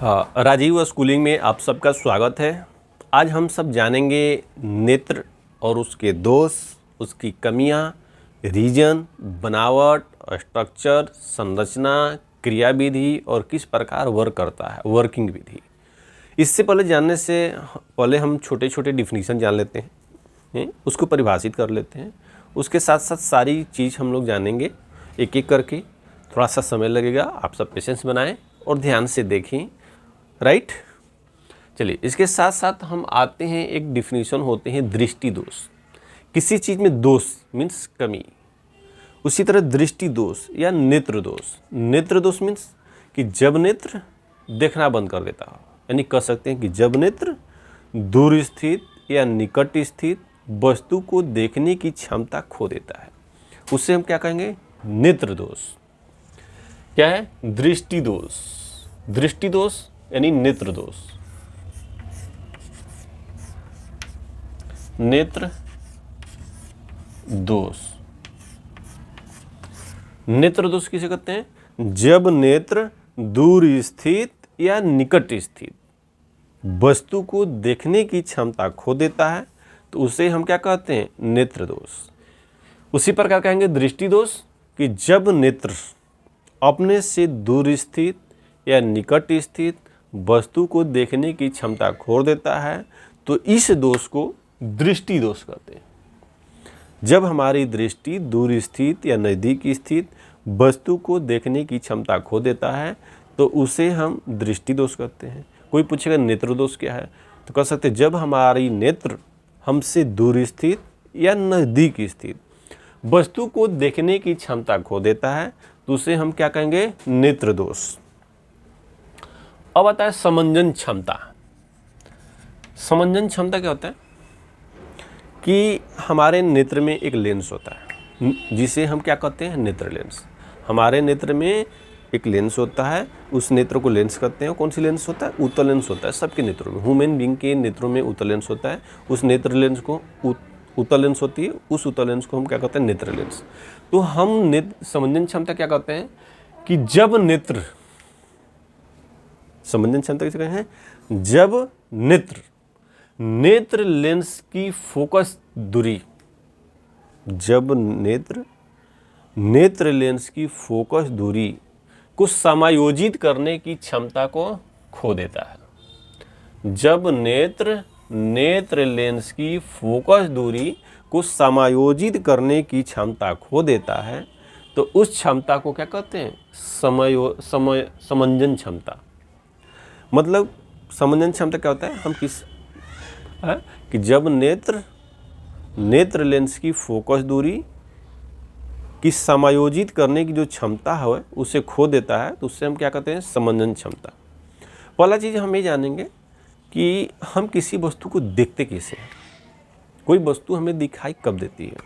हाँ, राजीव स्कूलिंग में आप सबका स्वागत है। आज हम सब जानेंगे नेत्र और उसके दोष, उसकी कमियां, रीजन, बनावट, स्ट्रक्चर, संरचना, क्रियाविधि और किस प्रकार वर्क करता है, वर्किंग विधि। इससे पहले जानने से पहले हम छोटे छोटे डिफिनीशन जान लेते हैं, उसको परिभाषित कर लेते हैं। उसके साथ साथ सारी चीज़ हम लोग जानेंगे एक एक करके। थोड़ा सा समय लगेगा, आप सब पेशेंस बनाएं और ध्यान से देखें। राइट, चलिए इसके साथ साथ हम आते हैं, एक डिफिनीशन होते हैं दृष्टि दोष। किसी चीज़ में दोष मीन्स कमी। उसी तरह दृष्टि दोष या नेत्र दोष। नेत्र दोष मीन्स कि जब नेत्र देखना बंद कर देता हो, यानी कह सकते हैं कि जब नेत्र दूर स्थित या निकट स्थित वस्तु को देखने की क्षमता खो देता है, उससे हम क्या कहेंगे? नेत्र दोष। क्या है? दृष्टि दोष। दृष्टि दोष यानी नेत्र दोष। नेत्र दोष। नेत्र दोष किसे कहते हैं? जब नेत्र दूर स्थित या निकट स्थित वस्तु को देखने की क्षमता खो देता है, तो उसे हम क्या कहते हैं? नेत्र दोष। उसी प्रकार कहेंगे दृष्टि दोष कि जब नेत्र अपने से दूर स्थित या निकट स्थित वस्तु को देखने की क्षमता खो देता है, तो इस दोष को दृष्टि दोष कहते हैं। जब हमारी दृष्टि दूर स्थित या नज़दीक स्थित वस्तु को देखने की क्षमता खो देता है, तो उसे हम दृष्टि दोष कहते हैं। कोई पूछेगा नेत्र दोष क्या है, तो कह सकते हैं जब हमारी नेत्र हमसे दूर स्थित या नज़दीक स्थित वस्तु को देखने की क्षमता खो देता है, तो उसे हम क्या कहेंगे? नेत्र दोष। अब आता है समंजन क्षमता। समंजन क्षमता क्या होता है? कि हमारे नेत्र में एक लेंस होता है, जिसे हम क्या कहते हैं? नेत्र लेंस। हमारे नेत्र में एक लेंस होता है, उस नेत्र को लेंस कहते हैं। कौन सी लेंस होता है? उत्तल लेंस होता है। सबके नेत्रों में, ह्यूमन बीइंग के नेत्रों में उत्तल लेंस होता है। उस नेत्र लेंस को उत्तल लेंस होती है, उस उत्तल लेंस को हम क्या कहते हैं? नेत्र लेंस। तो हम समंजन क्षमता क्या कहते हैं? कि जब नेत्र, समंजन क्षमता किसे कहते हैं? जब नेत्र लेंस की फोकस दूरी, जब नेत्र लेंस की फोकस दूरी को समायोजित करने की क्षमता को खो देता है। जब नेत्र लेंस की फोकस दूरी को समायोजित करने की क्षमता खो देता है, तो उस क्षमता को क्या कहते हैं? समंजन क्षमता। मतलब समंजन क्षमता क्या होता है? हम कि जब नेत्र लेंस की फोकस दूरी की समायोजित करने की जो क्षमता है उसे खो देता है, तो उससे हम क्या कहते हैं? समंजन क्षमता। पहला चीज़ हम ये जानेंगे कि हम किसी वस्तु को देखते कैसे हैं। कोई वस्तु हमें दिखाई कब देती है?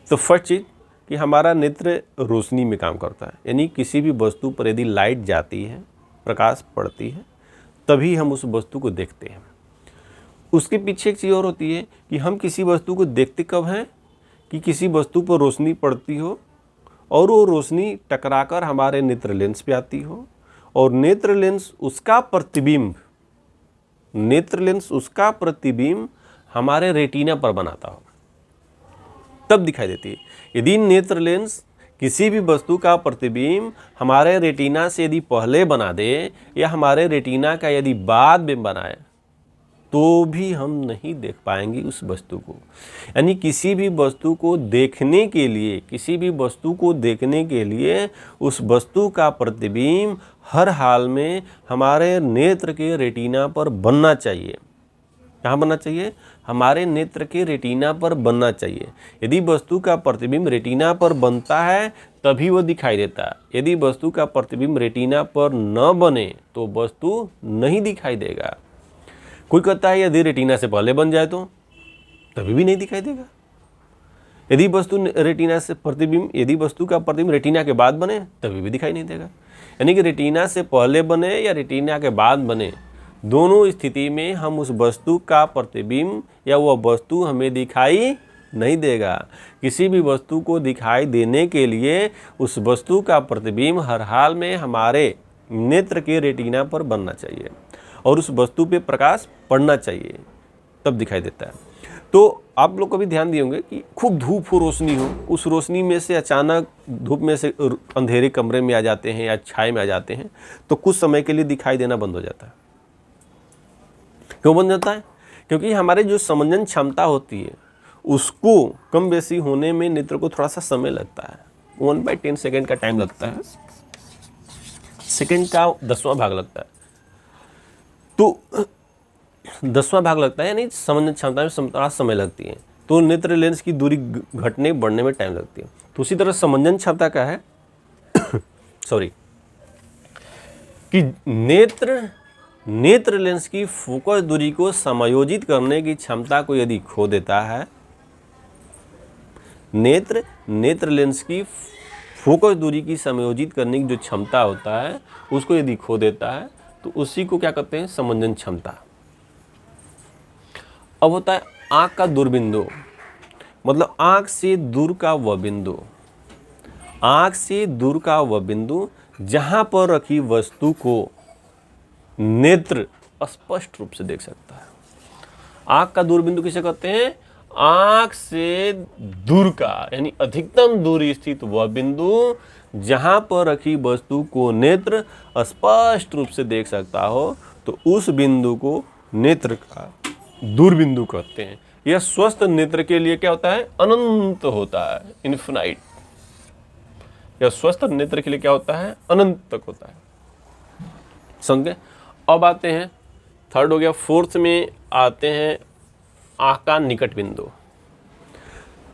तो फर्स्ट चीज़ कि हमारा नेत्र रोशनी में काम करता है, यानी किसी भी वस्तु पर यदि लाइट जाती है, प्रकाश पड़ती है, तभी हम उस वस्तु को देखते हैं। उसके पीछे एक चीज़ और होती है कि हम किसी वस्तु को देखते कब हैं? कि किसी वस्तु पर रोशनी पड़ती हो और वो रोशनी टकराकर हमारे नेत्र लेंस पे आती हो, और नेत्र लेंस उसका प्रतिबिंब हमारे रेटिना पर बनाता हो, तब दिखाई देती है। यदि नेत्र लेंस किसी भी वस्तु का प्रतिबिंब हमारे रेटिना से यदि पहले बना दे या हमारे रेटिना का यदि बाद में बनाए, तो भी हम नहीं देख पाएंगे उस वस्तु को। यानी किसी भी वस्तु को देखने के लिए उस वस्तु का प्रतिबिंब हर हाल में हमारे नेत्र के रेटिना पर बनना चाहिए। कहाँ बनना चाहिए? हमारे नेत्र के रेटिना पर बनना चाहिए। यदि वस्तु का प्रतिबिंब रेटिना पर बनता है तभी वो दिखाई देता है। यदि वस्तु का प्रतिबिंब रेटिना पर न बने तो वस्तु नहीं दिखाई देगा। कोई कहता है यदि रेटिना से पहले बन जाए तो तभी भी नहीं दिखाई देगा। यदि वस्तु का प्रतिबिंब रेटिना के बाद बने तभी भी दिखाई नहीं देगा। यानी कि रेटिना से पहले बने या रेटिना के बाद बने, दोनों स्थिति में हम उस वस्तु का प्रतिबिंब या वह वस्तु हमें दिखाई नहीं देगा। किसी भी वस्तु को दिखाई देने के लिए उस वस्तु का प्रतिबिंब हर हाल में हमारे नेत्र के रेटिना पर बनना चाहिए और उस वस्तु पे प्रकाश पड़ना चाहिए, तब दिखाई देता है। तो आप लोग कभी ध्यान दिए होंगे कि खूब धूप हो, रोशनी हो, उस रोशनी में से अचानक धूप में से अंधेरे कमरे में आ जाते हैं या छाए में आ जाते हैं, तो कुछ समय के लिए दिखाई देना बंद हो जाता है। क्यों बंद जाता है? क्योंकि हमारे जो समंजन क्षमता होती है उसको कम बेसी होने में नेत्र को थोड़ा सा समय लगता है। 1/10 सेकेंड का टाइम लगता है, सेकेंड का 10वां भाग लगता है। तो 10वां भाग लगता है, यानी समंजन क्षमता में थोड़ा समय लगती है। तो नेत्र लेंस की दूरी घटने बढ़ने में टाइम लगती है। तो उसी तरह समंजन क्षमता का है सॉरी कि नेत्र लेंस की फोकस दूरी को समायोजित करने की क्षमता को यदि खो देता है, नेत्र लेंस की फोकस दूरी की समायोजित करने की जो क्षमता होता है उसको यदि खो देता है तो उसी को क्या कहते हैं? समंजन क्षमता। अब होता है आँख का दूरबिंदु, मतलब आँख से दूर का वह बिंदु, आँख से दूर का वह बिंदु जहाँ पर रखी वस्तु को नेत्र स्पष्ट रूप से देख सकता है। आँख का दूरबिंदु किसे कहते हैं? आँख से दूर का, यानी अधिकतम दूर स्थित वह बिंदु जहाँ पर रखी वस्तु को नेत्र स्पष्ट रूप से देख सकता हो, तो उस बिंदु को नेत्र का दूरबिंदु कहते हैं। यह स्वस्थ नेत्र के लिए क्या होता है? अनंत होता है, इन्फिनाइट। यह स्वस्थ नेत्र के लिए क्या होता है? अनंत तक होता है। समझे? अब आते हैं, थर्ड हो गया। फोर्थ में आते हैं आँख का निकट बिंदु।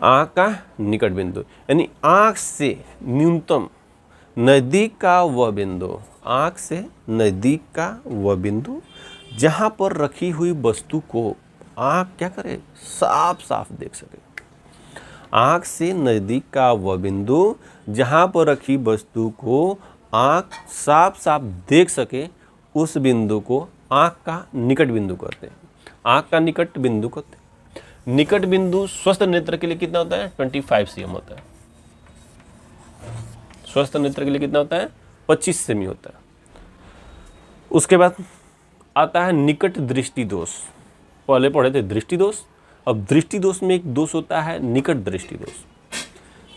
आँख का निकट बिंदु यानी आँख से न्यूनतम नज़दीक का वह बिंदु, आँख से नज़दीक का वह बिंदु जहाँ पर रखी हुई वस्तु को आँख क्या करे? साफ साफ देख सके। आँख से नज़दीक का वह बिंदु जहाँ पर रखी वस्तु को आँख साफ साफ देख सके, उस बिंदु को आँख का निकट बिंदु कहते हैं। आँख का निकट बिंदु कहते हैं। निकट बिंदु स्वस्थ नेत्र के लिए कितना होता है? 25 cm होता है। स्वस्थ नेत्र के लिए कितना होता है? 25 सेमी होता है। उसके बाद आता है निकट दृष्टि दोष। पहले पढ़े थे दृष्टि दोष, अब दृष्टि दोष में एक दोष होता है निकट दृष्टि दोष।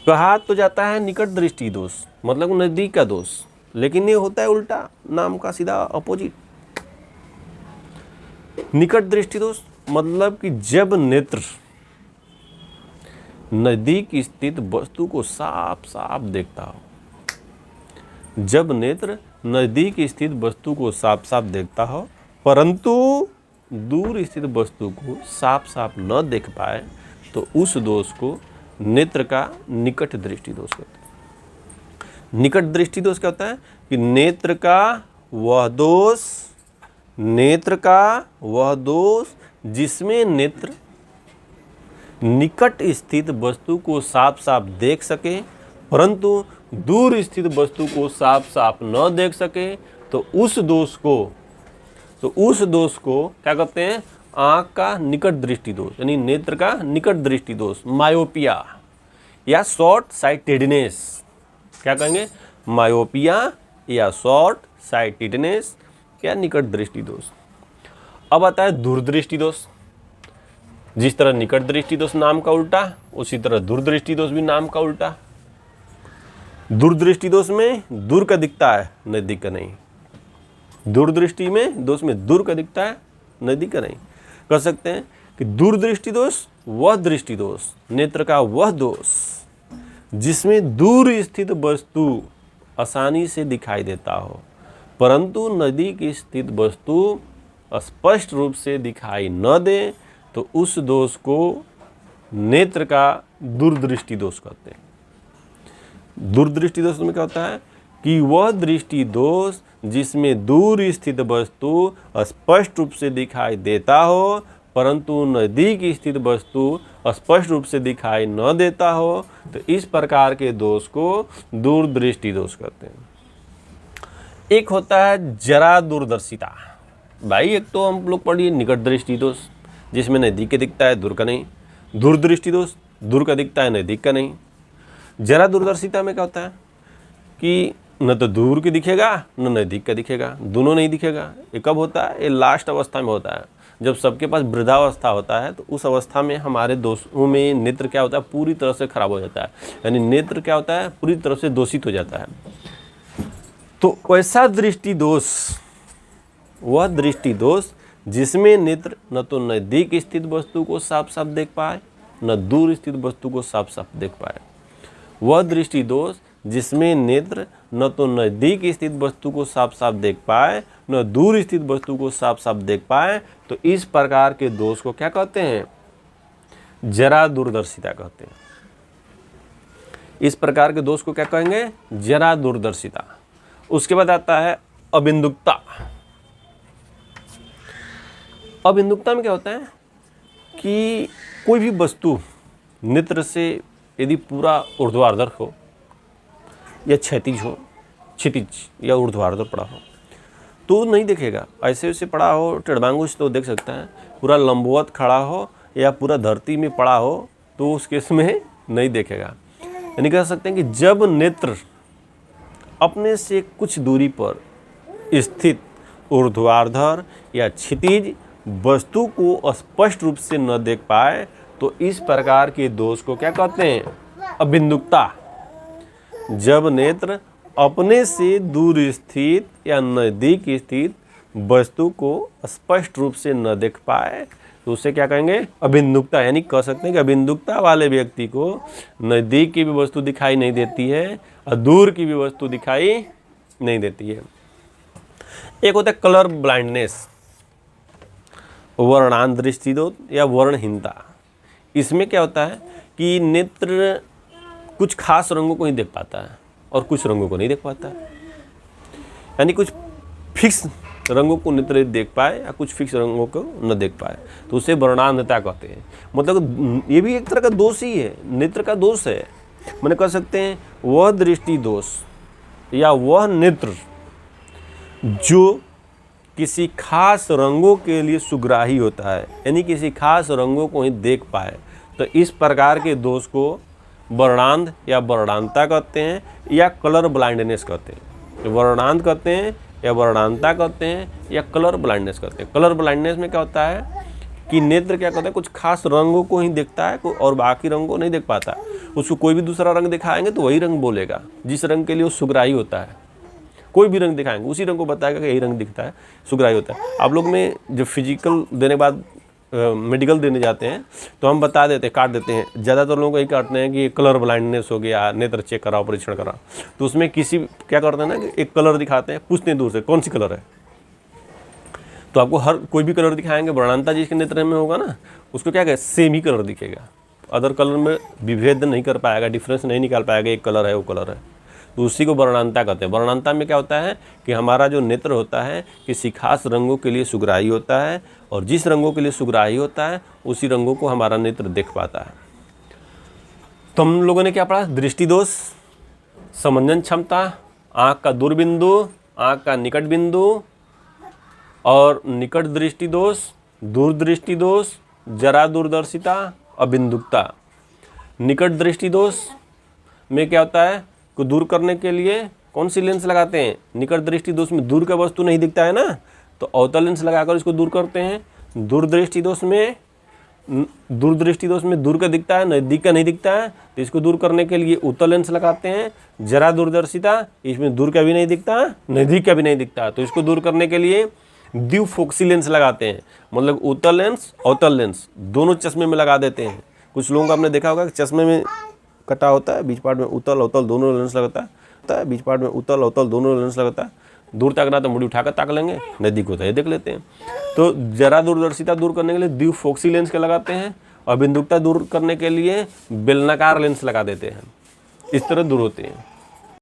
कहा तो जाता है निकट दृष्टि दोष मतलब नजदीक का दोष, लेकिन ये होता है उल्टा, नाम का सीधा अपोजिट। निकट दृष्टि दोष मतलब कि जब नेत्र नजदीक स्थित वस्तु को साफ साफ देखता हो, जब नेत्र नजदीक स्थित वस्तु को साफ साफ देखता हो परंतु दूर स्थित वस्तु को साफ साफ न देख पाए, तो उस दोष को नेत्र का निकट दृष्टि दोष कहते हैं। निकट दृष्टि दोष क्या होता है कि नेत्र का वह दोष जिसमें नेत्र निकट स्थित वस्तु को साफ साफ देख सके परंतु दूर स्थित वस्तु को साफ साफ न देख सके, तो उस दोष को क्या कहते हैं? आँख का निकट दृष्टि दोष, यानी नेत्र का निकट दृष्टि दोष, मायोपिया या शॉर्ट साइटेडनेस। क्या कहेंगे? मायोपिया या शॉर्ट साइटेडनेस या निकट दृष्टि दोष। अब आता है दूरदृष्टि दोष। जिस तरह निकट दृष्टि दोष नाम का उल्टा, उसी तरह दूरदृष्टि दोष भी नाम का उल्टा। दूरदृष्टि दोष में दूर का दिखता है, नजदीक का नहीं। दूरदृष्टि में दोष में दूर का दिखता है, नजदीक का नहीं। कह सकते हैं कि दूरदृष्टि दोष वह दृष्टि दोष, नेत्र का वह दोष जिसमें दूर स्थित वस्तु आसानी से दिखाई देता हो परंतु नजदीक स्थित वस्तु स्पष्ट रूप से दिखाई न दे, तो उस दोष को नेत्र का दूरदृष्टि दोष कहते हैं। दूरदृष्टि दोष में क्या होता है कि वह दृष्टि दोष जिसमें दूर स्थित वस्तु स्पष्ट रूप से दिखाई देता हो परंतु नजदीक स्थित वस्तु स्पष्ट रूप से दिखाई न देता हो, तो इस प्रकार के दोष को दूरदृष्टि दोष कहते हैं। एक होता है जरा दूरदर्शिता। भाई एक तो हम लोग पढ़िए निकट दृष्टि दोष जिसमें नजदीक का दिखता है, दूर का नहीं। दूरदृष्टि दोष दूर का दिखता है, नजदीक का नहीं। जरा दूरदर्शिता में क्या होता है कि न तो दूर की दिखेगा न नज़दीक का दिखेगा, दोनों नहीं दिखेगा। ये कब होता है? ये लास्ट अवस्था में होता है, जब सबके पास वृद्धावस्था होता है। तो उस अवस्था में हमारे दोषों में नेत्र क्या होता है? पूरी तरह से खराब हो जाता है, यानी नेत्र क्या होता है? पूरी तरह से दूषित हो जाता है। तो वैसा दृष्टि दोष, वह दृष्टि दोष जिसमें नेत्र न तो नज़दीक स्थित वस्तु को साफ साफ देख पाए न दूर स्थित वस्तु को साफ साफ देख पाए, वह दृष्टि दोष जिसमें नेत्र न तो नज़दीक स्थित वस्तु को साफ साफ देख पाए न दूर स्थित वस्तु को साफ साफ देख पाए, तो इस प्रकार के दोष को क्या कहते हैं? जरा दूरदर्शिता कहते हैं। इस प्रकार के दोष को क्या कहेंगे? जरा दूरदर्शिता। उसके बाद आता है अबिंदुकता। अबिंदुकता में क्या होता है कि कोई भी वस्तु नेत्र से यदि पूरा ऊर्ध्वाधर हो या क्षैतिज या ऊर्ध्वाधर पड़ा हो तो नहीं दिखेगा। ऐसे वैसे पड़ा हो टेढ़बांगुश तो देख सकता है, पूरा लंबवत खड़ा हो या पूरा धरती में पड़ा हो तो उस केस में नहीं देखेगा। यानी कह सकते हैं कि जब नेत्र अपने से कुछ दूरी पर स्थित ऊर्ध्वाधर या क्षितिज वस्तु को स्पष्ट रूप से न देख पाए, तो इस प्रकार के दोष को क्या कहते हैं? अबिंदुकता। जब नेत्र अपने से दूर स्थित या नज़दीक स्थित वस्तु को स्पष्ट रूप से न देख पाए तो उसे क्या कहेंगे? अबिंदुकता। यानी कह सकते हैं कि अबिंदुकता वाले व्यक्ति को नज़दीक की भी वस्तु दिखाई नहीं देती है और दूर की भी वस्तु दिखाई नहीं देती है। एक होता है कलर ब्लाइंडनेस, वर्णांध दृष्टि दोष या वर्णहीनता। इसमें क्या होता है कि नेत्र कुछ खास रंगों को ही देख पाता है और कुछ रंगों को नहीं देख पाता है। यानी कुछ फिक्स रंगों को नेत्र देख पाए या कुछ फिक्स रंगों को न देख पाए, तो उसे वर्णांधता कहते हैं। मतलब ये भी एक तरह का दोष ही है, नेत्र का दोष है। मैंने कह सकते हैं वह दृष्टि दोष या वह नेत्र जो किसी खास रंगों के लिए सुग्राही होता है, यानी किसी खास रंगों को ही देख पाए, तो इस प्रकार के दोष को वर्णांध या वर्णांधता कहते हैं या कलर ब्लाइंडनेस कहते हैं। वर्णांध कहते हैं या वर्णांधता कहते हैं या कलर ब्लाइंडनेस कहते हैं। कलर ब्लाइंडनेस में क्या होता है कि नेत्र क्या कहता है? कुछ खास रंगों को ही देखता है और बाकी रंगों को नहीं देख पाता। उसको कोई भी दूसरा रंग दिखाएंगे तो वही रंग बोलेगा जिस रंग के लिए वो सुग्राही होता है। कोई भी रंग दिखाएंगे उसी रंग को बताएगा कि यही रंग दिखता है, सुग्राही होता है। आप लोग में जब फिजिकल देने के बाद मेडिकल देने जाते हैं तो हम बता देते हैं, काट देते हैं। ज़्यादातर लोग यही काटते हैं कि कलर ब्लाइंडनेस हो गया, नेत्र चेक कराओ, परीक्षण कराओ। तो उसमें किसी क्या करते हैं ना कि एक कलर दिखाते हैं, पूछते हैं दूर से कौन सी कलर है, तो आपको हर कोई भी कलर दिखाएंगे, वर्णांधता जिसके नेत्र में होगा ना उसको क्या कहे? सेम ही कलर दिखेगा। अदर कलर में विभेद नहीं कर पाएगा, डिफरेंस नहीं निकाल पाएगा, एक कलर है वो कलर है, तो उसी को वर्णांधता कहते हैं। वर्णांधता में क्या होता है कि हमारा जो नेत्र होता है किसी खास रंगों के लिए सुग्राही होता है और जिस रंगों के लिए सुग्राही होता है उसी रंगों को हमारा नेत्र देख पाता है। तो हम लोगों ने क्या पढ़ा? दृष्टि दोष, समंजन क्षमता, आँख का दूरबिंदु, आँख का निकट बिंदु और निकट दृष्टि दोष, दूर दृष्टि दोष, जरा दूरदर्शिता, अबिंदुकता। निकट दृष्टि दोष में क्या होता है को दूर करने के लिए कौन सी लेंस लगाते हैं? निकट दृष्टि दोष में दूर का वस्तु नहीं दिखता है ना, तो अवतल लेंस लगाकर इसको दूर करते हैं। दूरदृष्टि दोष में दूर का दिखता है, नज़दीक का नहीं दिखता है, तो इसको दूर करने के लिए उत्तल लेंस लगाते हैं। जरा दूरदर्शिता, इसमें दूर का भी नहीं दिखता, नज़दीक का भी नहीं दिखता, तो इसको दूर करने के लिए द्विफोक्सी लेंस लगाते हैं। मतलब उत्तल लेंस अवतल लेंस दोनों चश्मे में लगा देते हैं। कुछ लोगों को आपने देखा होगा कि चश्मे में कटा होता है, बीच पार्ट में उत्तल अवतल दोनों लेंस लगता है, बीच पार्ट में उत्तल अवतल दोनों लेंस लगता है। दूर तकना तो मुड़ी उठाकर ताक लेंगे, नज़दीक होता है देख लेते हैं। तो जरा दूरदर्शिता दूर करने के लिए द्विफोक्सी लेंस के लगाते हैं और बिंदुकता दूर करने के लिए बेलनाकार लेंस लगा देते हैं। इस तरह दूर होते हैं।